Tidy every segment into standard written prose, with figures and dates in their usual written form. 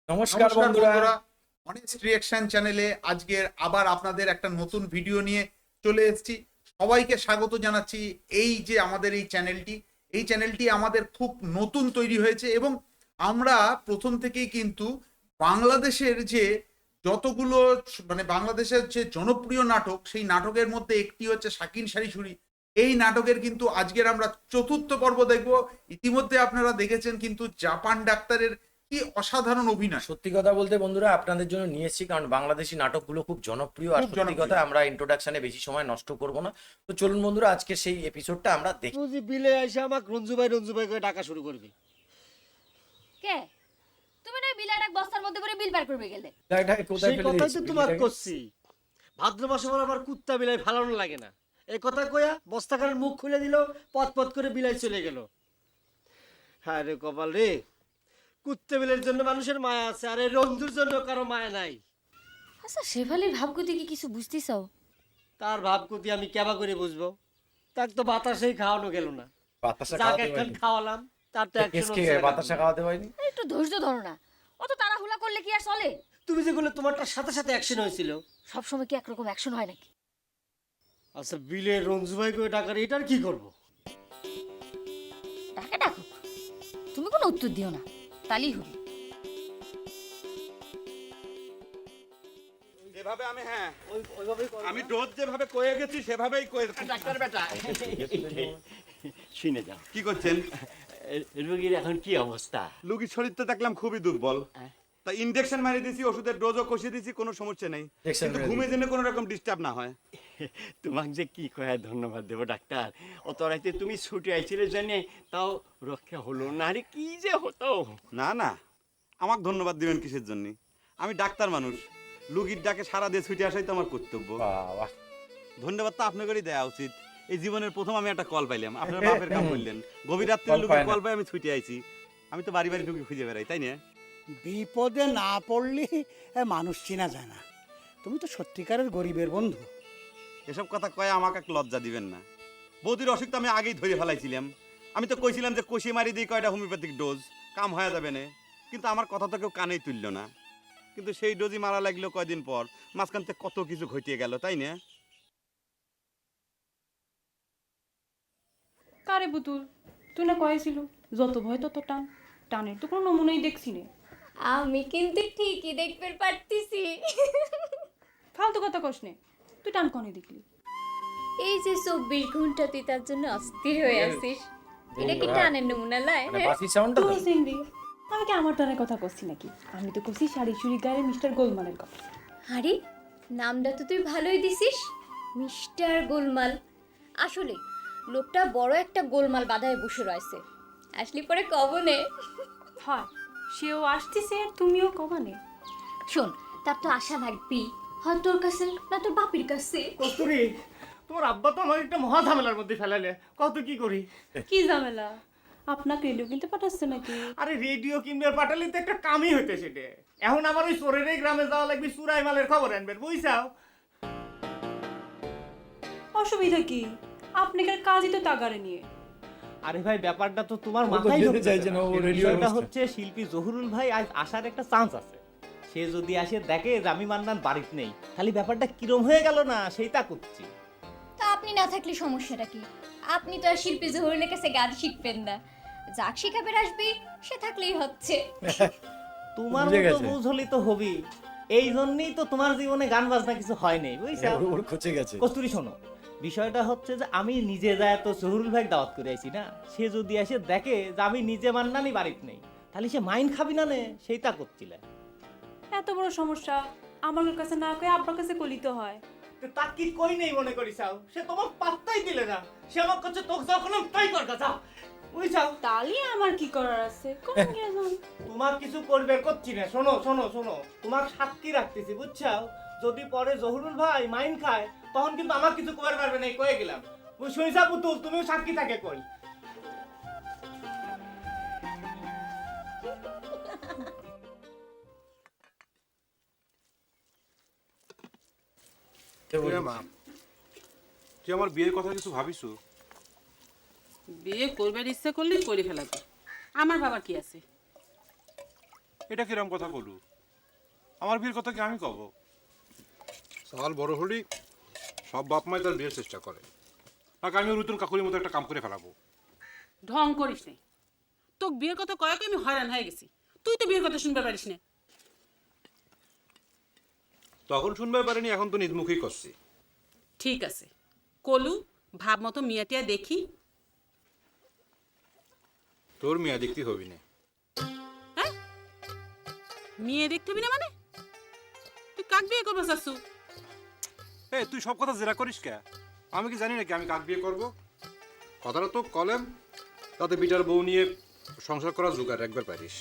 নমস্কার বন্ধুরা, honest reaction চ্যানেলে আজকের আবার আপনাদের একটা নতুন ভিডিও নিয়ে চলে এসেছি। সবাইকে স্বাগত জানাচ্ছি। এই যে আমাদের এই চ্যানেলটি আমাদের খুব নতুন তৈরি হয়েছে এবং আমরা প্রথম থেকেই কিন্তু বাংলাদেশের যে যতগুলো বাংলাদেশের যে জনপ্রিয় নাটক, সেই নাটকের মধ্যে একটি হচ্ছে শাকিন শারিসুরি। এই নাটকের কিন্তু আজকের আমরা চতুর্থ পর্ব দেখব। ইতিমধ্যে আপনারা দেখেছেন কিন্তু জাপান ডাক্তারের কি অসাধারণ অভিনয়। সত্যি কথা বলতে বন্ধুরা আপনাদের জন্য নিয়ে এসেছি, কারণ বাংলাদেশি নাটকগুলো খুব জনপ্রিয়। আর খুব সত্যি জনপ্রিয়। কথা, আমরা ইন্ট্রোডাকশনে বেশি সময় নষ্ট করব না। তো চলুন বন্ধুরা, আজকে সেই এপিসোডটা আমরা দেখি। বুঝি বিলে এসে আমাকে রঞ্জু ভাই করে ডাকা শুরু করবি। কে তুমি না বিল একটা বস্তার মধ্যে করে বিল পার করবে গেলে? এটাকে কোথায় সেই ফেলে কথাই তো দিয়েছি তোমার বিলিটাকে? করছি। ভাদ্র মাসে বলে আবার কুত্তা বিলাই ফালানো লাগে না, এই কথা কইয়া বস্তাখানের মুখ খুলে দিল, পথ পথ করে বিলাই চলে গেল। হ্যাঁ রে কপাল রে, কুত্তা বিলের জন্য মানুষের মায়া আছে, আর এই রঞ্জুর জন্য কারো মায়া নাই। আচ্ছা, শেফালির ভাবগতি কি কিছু বুঝতেছাও? তার ভাবগতি আমি কেবা করে বুঝবো? তাক তো বাতাসেই খাওয়ানো গেল না। বাতাসা যাকে খাওয়াতে একখান পারিনি। খাওয়ালাম তার তো কেসকে অ্যাকশন বাতাসা খাওয়াতে পারিনি। একটু ধৈর্য ধরো না, অত তাড়াহুড়া করলে কি আর চলে? তুমি যেগুলো তোমারটার সাথে সাথে অ্যাকশন হয়েছিল। সব সময় কি একরকম অ্যাকশন হয় নাকি? আচ্ছা বিলে রঞ্জু ভাই করে ডাকার এটার কি করবো? ডাকে ডাকুক, তুমি কোনো উত্তর দিও না, তালি হবে। যেভাবে আমি ওইভাবেই করো। আমি ডোজ যেভাবে কয়ে গেছি সেভাবেই কয়ে ডাক্তার বেটা শুনে যাও, কি করছেন? রোগীর এখন কি অবস্থা? লুকির শরীর তো দেখলাম খুবই দুর্বল, তা ইনজেকশন মারি দিয়েছি, ওষুধের ডোজও কষিয়ে দিয়েছি, কোনো সমস্যা নেই। Injection কিন্তু মেরে ঘুমে যেন কোনো রকম ডিস্টার্ব না হয়। তোমাকে যে কি কয়ে ধন্যবাদ দেবো ডাক্তার, অত রাইতে তুমি ছুটি আইছিলে জেনে তাও রক্ষা হলো না, আরে কি যে হতো। না না, আমাকে ধন্যবাদ দিবেন কিসের জন্য? আমি ডাক্তার মানুষ, লুকির ডাকে সারা দিয়ে ছুটে আসাই তো আমার কর্তব্য। বাবা, ধন্যবাদ তো আপনাদেরই দেওয়া উচিত। এই জীবনের প্রথম আমি একটা কল পাইলাম, আপনার বাপের কাম করলেন। গভীর রাত্রে কল লুকির পায় না। কল পাই আমি ছুটে আইছি। আমি তো বাড়ি বাড়ি ঢুকে খুঁজে বেড়াই, তাই না? বিপদে না পড়লে মানুষ চেনা যায় না। তুমি তো সত্যিকারের গরিবের বন্ধু। এসব কথা কয়ে আমাকে এক লজ্জা দিবেন না। বৌদির অসুখ তো আমি আগেই ধরে ফেলাইছিলাম। আমি তো কইছিলাম যে কষি মারি দিই কয়টা হোমিওপ্যাথিক ডোজ, কাম হয়ে যাবে না। কিন্তু আমার কথা তো কেউ কানেই তুলল না। কিন্তু সেই ডোজই মারা লাগলো কয়দিন পর, মাঝখান থেকে কত কিছু ঘটিয়ে গেল, তাই না? কারে পুতুল, তুই না কয়েছিল যত ভয় তত টান, টানের তো কোনো নমুনাই দেখছি নে। আমি কিন্তু ঠিকই দেখতে পারতেছি। ফালতু কথা কস নে, তুই টান কনে দেখলি? এই যে 24 ঘন্টা তুই তার জন্য অস্থির হয়ে আছিস, এটা কি টানের নমুনা লাই? মানে বাসি সাউন্ডটা তো। তুই সিংড়ি, আমি কি আমার টানের কথা করছি নাকি? আমি তো করছি শাড়ি গায়ে মিস্টার গোলমালের কথা। আরে নামটা তো তুই ভালোই দিছিস, মিস্টার গোলমাল। আসলে লোকটা বড় একটা গোলমাল বাঁধায় বসে রয়েছে, আসলি পরে কবনে। হয়, সেও আসতেছে আর তুমিও কবানে। শোন, তার তো আশা লাগবি, হয় তোর কাছে না তোর বাপির কাছে। কস্তুরী, তোমার আব্বা তো আমার একটা মহা ঝামেলার মধ্যে ফেলালে, কত কি করি? কি ঝামেলা? আপনাকে রেডিও কিনতে পাঠাচ্ছে নাকি? আরে রেডিও কিনবে পাঠালে তো একটা কামই হইতে সেটা। এখন আমার ওই চোরের গ্রামে যাওয়া লাগবে, চুরাই মালের খবর আনবেন, বুঝছাও? অসুবিধা কি? আপনার কাজই তো তাগারে নিয়ে। আরে ভাই, ব্যাপারটা তো তোমার ও তো মাথায় যেতে ঢুকছে চাইছে না। না, ও রেডিও বিষয়টা অনুষ্ঠান। হচ্ছে শিল্পী জহুরুল ভাই আজ আসার একটা চান্স আছে। সে যদি আসে দেখে যে আমি মান্নান বাড়িতে নেই, তাহলে ব্যাপারটা কিরম হয়ে গেল না, সেইটা করছি। তা আপনি না থাকলে সমস্যাটা কি? আপনি তো আর শিল্পী জহুরুলের কাছে গান শিখবেন না, যাক শিখাবে আসবি সে থাকলেই হচ্ছে। তোমার বুঝে মতো গেছে। বুঝ হলি তো হবি, এই জন্যই তো তোমার জীবনে গান বাজনা কিছু হয় নাই, বুঝছো? ওর খচে গেছে। কস্তুরী শোনো, বিষয়টা হচ্ছে যে আমি নিজে যায় তো জহুরুল ভাই দাওয়াত করে আইছি না, সে যদি এসে দেখে যে আমি নিজে মান্নানই বাড়িতে নেই, তাহলে সে মাইন্ড খাবি না নে, সেইটা করছিলে। এত বড় সমস্যা আমার কাছে না কয়ে আপনার কাছে কলিতে হয়। তা কি কই নেই মনে করিসাও? সে তোমার পাত্তাই দিলে না, সে আমার কাছে তোকে যখন তাই কর কথা, বুঝছাও? তাহলে আমার কি করার আছে? কোন গেলাম? তোমার কিছু করবে করছি না। শোনো শোনো শোনো, তোমার সাক্ষী রাখতেছি, বুঝছাও? যদি পরে জহুরুল ভাই মাইন খায়, তখন কিন্তু আমার কিছু করতে পারবে না, কয়ে গেলাম। শুনিসা পুতুল, তুমিও সাক্ষী থাকে কই। মা, তুই আমার বিয়ের কথা কিছু ভাবিস? বিয়ে করবার ইচ্ছা করলে করে ফেলাবে, আমার বাবার কি আছে? এটা কিরম কথা কলু? আমার বিয়ের কথা কি আমি কব? সাল বড় হলি সব বাপ মাই তার বিয়ের চেষ্টা করে, নাকি আমি রুতুন কাকুরির মতো একটা কাম করে ফেলাবো? ঢং করিস নে। তোক বিয়ের কথা কয়েক আমি হয়রান হয়ে গেছি, তুই তো বিয়ের কথা শুনতে পারিস না। তখন শুনবে পারিনি, এখন তো নিজমুখী করছি। ঠিক আছে কলু, ভাব মতো মিয়াটিয়া দেখি। তোর মেয়া দেখতে হবি না। হ্যাঁ, মেয়ে দেখতে হবি না মানে? তুই কাক বিয়ে করবো শাশু? এ তুই সব কথা জেরা করিস কে? আমি কি জানি নাকি আমি কাক বিয়ে করব? কথাটা তো কলেম, তাতে বিটার বউ নিয়ে সংসার করা জোগাড় একবার পারিস।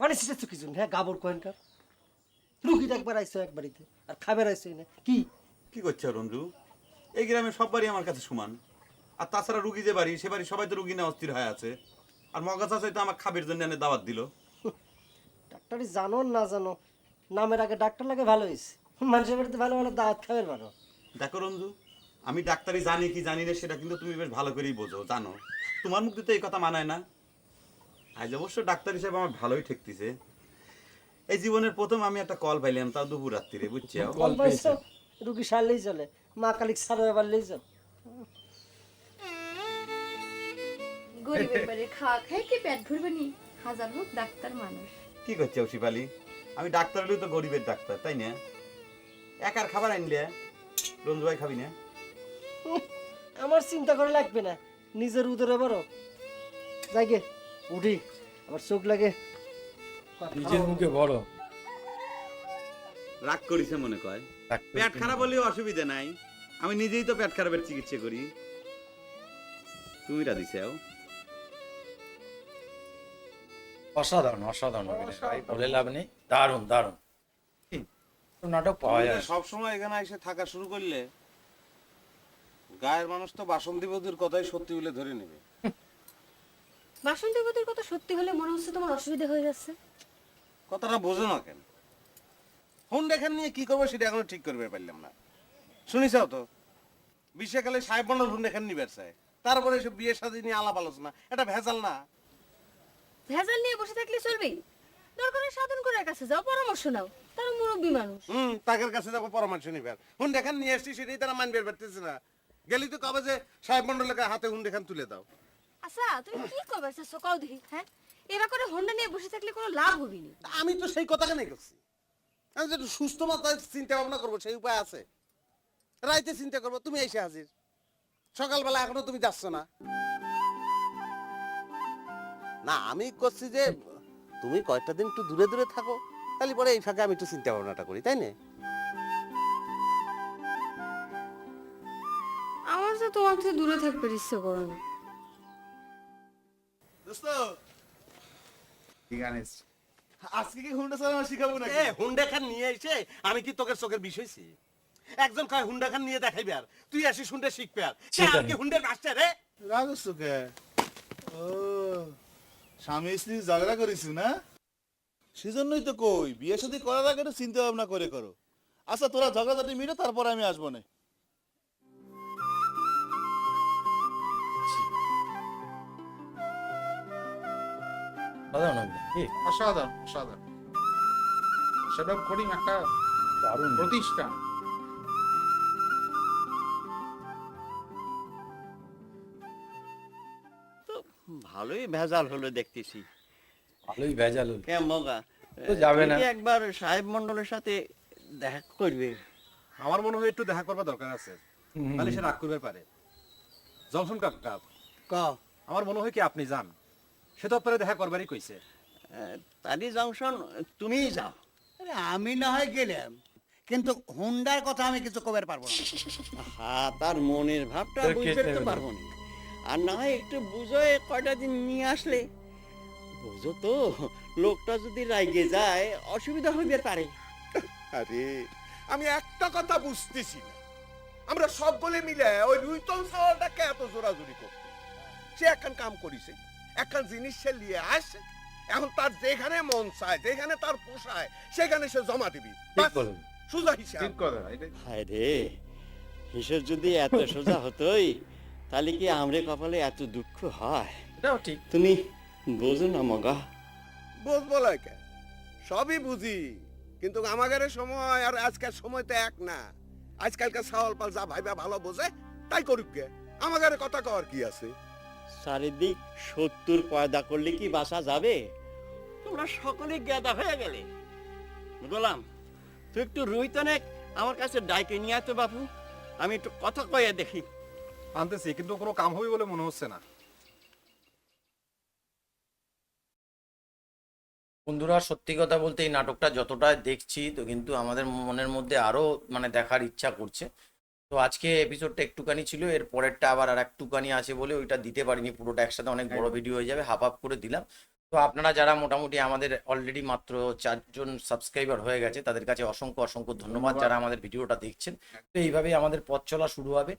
মানে সেটা তো কিছু হ্যাঁ, গাবর কয়েনকার রুগী একবার আইসো এক বাড়িতে আর খাবার আইসো না কি? কি করছে রঞ্জু? এই গ্রামে সব বাড়ি আমার কাছে সমান। আর তাছাড়া রুগী যে বাড়ি, সে বাড়ি সবাই তো রুগী না অস্থির হয়ে আছে। আর মগা চাচা তো আমার খাবের জন্য এনে দাওয়াত দিল। ডাক্তারি জানো না জানো, নামের আগে ডাক্তার লাগে ভালো হয়েছে। মানুষের বাড়িতে ভালো ভালো দাওয়াত খাবেন পারো। দেখো রঞ্জু, আমি ডাক্তারি জানি কি জানি না সেটা কিন্তু তুমি বেশ ভালো করেই বোঝো, জানো। তোমার মুখ দিতে এই কথা মানায় না। আজ অবশ্য ডাক্তার হিসেবে আমার ভালোই ঠেকতেছে। এই জীবনের প্রথম আমি একটা কল পাইলাম, তাও দুপুর রাত্রিরে, বুঝছো? কল পাইছো, রুগী সারলেই চলে, মা কালিক সারা পারলেই চল। গরিবের বাড়ির খাওয়া খায় কি পেট ভরবে নি, হাজার হোক ডাক্তার মানুষ। কি করছে শিপালি? আমি ডাক্তার হলেও তো গরিবের ডাক্তার, তাই না? একার খাবার আনলে রঞ্জু ভাই খাবি না? আমার চিন্তা করে লাগবে না, নিজের উদরে বড়। যাই গে উঠি, আবার চোখ লাগে। নিজের মুখে বড়। রাগ করিছে মনে কয়। পেট খারাপ হলেও অসুবিধা নাই, আমি নিজেই তো পেট খারাপের চিকিৎসা করি। তুমি রাধিসাও। অসাধারণ অসাধারণ অভিনয় ভাই, বলে লাভ নেই। দারুণ দারুণ নাটক পাওয়া যায়। সবসময় এখানে এসে থাকা শুরু করলে গায়ের মানুষ তো বাসন্তী বধূর কথাই সত্যি বলে ধরে নেবে। বাসন্তী বধূর কথা সত্যি হলে মনে হচ্ছে তোমার অসুবিধা হয়ে যাচ্ছে। কথাটা বোঝো না কেন? ফোন দেখান নিয়ে কি করবো সেটা এখনো ঠিক করবে পারলাম না। শুনিসাও তো, বিশ্বকালে সাহেব মন্ডল ফোন দেখান নিবার চায়, তারপরে সব বিয়ে শাদী নিয়ে আলাপ আলোচনা, এটা ভেজাল না? ভেজাল নিয়ে বসে থাকলে চলবে? দরকারে সাধন করার কাছে যাও, পরামর্শ নাও, তারা মুরব্বী মানুষ। তাদের কাছে যাবো পরামর্শ নিবার। ফোন দেখান নিয়ে আসছি সেটাই তারা মানবে পারতেছে না। গেলি তো কবে যে সাহেব মন্ডলের হাতে হুন দেখান তুলে দাও। আচ্ছা তুমি কি করবে চাচ্ছ কও দেখি। হ্যাঁ, এরা করে হোন্ডা নিয়ে বসে থাকলে কোনো লাভ হবে না। আমি তো সেই কথা কেন করছি, আমি যে সুস্থ মাথায় চিন্তা ভাবনা করবো সেই উপায় আছে। রাইতে চিন্তা করবো, তুমি এসে হাজির। সকালবেলা এখনো তুমি যাচ্ছ না। না আমি করছি যে তুমি কয়েকটা দিন একটু দূরে দূরে থাকো, তাহলে পরে এই ফাঁকে আমি একটু চিন্তা ভাবনাটা করি, তাই না? আমার তো তোমার থেকে দূরে থাকতে ইচ্ছে করে না। দোস্ত ঠিক আছে, আজকে কি হুন্ডা চালানো শিখাবো না? হুন্ডা খান নিয়ে এসে আমি কি তোকে চোখের বিষয়ছি? একজন কয় হুন্ডা খান নিয়ে দেখাইবে, আর তুই আসিস হুন্ডা শিখবে। আর আর কি হুন্ডার মাস্টার রে? রাগস কে? ও স্বামী স্ত্রী ঝগড়া করিস না, সেজন্যই তো কই বিয়ে শাদী করার আগে একটু চিন্তা ভাবনা করে করো। আচ্ছা তোরা ঝগড়াঝাটি মিটে তারপর আমি আসবো না। সাধারণ অভিনয় কি অসাধারণ অসাধারণ। সেটা করি একটা দারুণ প্রতিষ্ঠান। ভালোই ভেজাল হলো দেখতেছি। ভালোই ভেজাল হলো। কেমন মগা তো যাবে না। তুই কি একবার সাহেব মন্ডলের সাথে দেখা করবে? আমার মনে হয় একটু দেখা করবার দরকার আছে, তাহলে সে রাগ করবে পারে। জংশন কাকা ক আমার মনে হয় কি আপনি যান, সে তো আপনারা দেখা করবারই কইছে। তালি জংশন তুমিই যাও। আরে আমি না হয় গেলাম, কিন্তু হুন্ডার কথা আমি কিছু কবার পারবো না। হ্যাঁ, তার মনের ভাবটা তোর বুঝতে কেটে তো হলো। পারবো না। আর না হয় একটু বুঝোয় কয়টা দিন নিয়ে আসলে। বুঝো তো, লোকটা যদি রাইগে যায় অসুবিধা হইবে পারে। আরে আমি একটা কথা বুঝতেছি না, আমরা সব বলে মিলে ওই রুইতল সাওয়ালটাকে এত জোরাজুরি করতে। সে একখান কাম করিছে, একখান জিনিস সে নিয়ে আসে, এখন তার যেখানে মন চায়, যেখানে তার পোষায়, সেখানে সে জমা দিবি। ঠিক বলেন। সোজা হিসাব। ঠিক কথা এটা। হায় রে, হিসেব যদি এত সোজা হতোই তাহলে কি আমরে কপালে এত দুঃখ হয়? এটাও ঠিক। তুমি বোঝো না মগা। বুঝবো লাগে, সবই বুঝি, কিন্তু আমাদের সময় আর আজকাল সময় তো এক না। আজকালকার সাওয়াল পাল যা ভাইবা ভালো বোঝে তাই করুক গে, আমাদের কথা কওয়ার কি আছে? চারিদিক 70 পয়দা করলে কি বাসা যাবে? তোমরা সকলে গেদা হয়ে গেলে। গোলাম, তুই একটু রুইতনে আমার কাছে ডাইকে নিয়ে আয় তো বাপু, আমি একটু কথা কয়ে দেখি। আনতেছি, কিন্তু কোনো কাম হবে বলে মনে হচ্ছে না। বন্ধুরা সত্যি কথা বলতে এই নাটকটা যতটা দেখছি তো কিন্তু আমাদের মনের মধ্যে আরো মানে দেখার ইচ্ছা করছে। তো আজকে এপিসোডটা একটুখানি ছিল, এর পরেরটা আবার আর একটুখানি আছে বলে ওইটা দিতে পারিনি পুরোটা একসাথে, অনেক বড় ভিডিও হয়ে যাবে, হাফ হাফ করে দিলাম। তো আপনারা যারা মোটামুটি আমাদের অলরেডি মাত্র 4 জন সাবস্ক্রাইবার হয়ে গেছে তাদের কাছে অসংখ্য অসংখ্য ধন্যবাদ যারা আমাদের ভিডিওটা দেখছেন। তো এইভাবেই আমাদের পথ চলা শুরু হবে।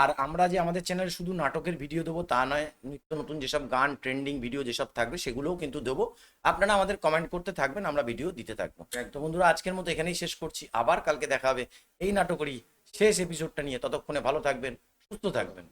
আর আমরা যে আমাদের চ্যানেলে শুধু নাটকের ভিডিও দেবো তা নয়, নিত্য নতুন যেসব গান ট্রেন্ডিং ভিডিও যেসব থাকবে সেগুলোও কিন্তু দেবো। আপনারা আমাদের কমেন্ট করতে থাকবেন, আমরা ভিডিও দিতে থাকবো। তো বন্ধুরা আজকের মতো এখানেই শেষ করছি, আবার কালকে দেখা হবে এই নাটকেরই শেষ এপিসোডটা নিয়ে। ততক্ষণে ভালো থাকবেন, সুস্থ থাকবেন।